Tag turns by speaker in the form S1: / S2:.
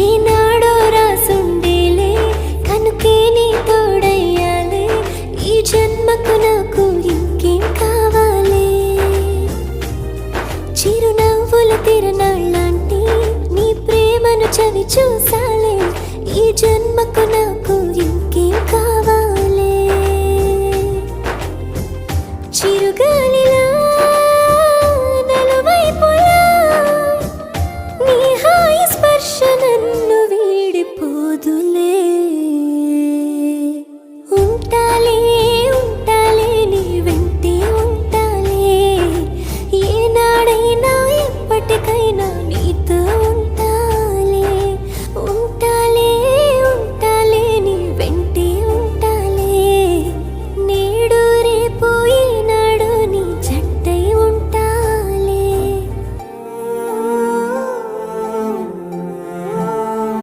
S1: ఏనాడో రాసుండేలే కనుకే నీ తోడయ్యాలే ఈ జన్మకు నాకు ఇంకేం కావాలే చిరునవ్వుల తిరణాళ్ళంటి నీ ప్రేమను చవి చూసాలే ఈ జన్మకు నాకు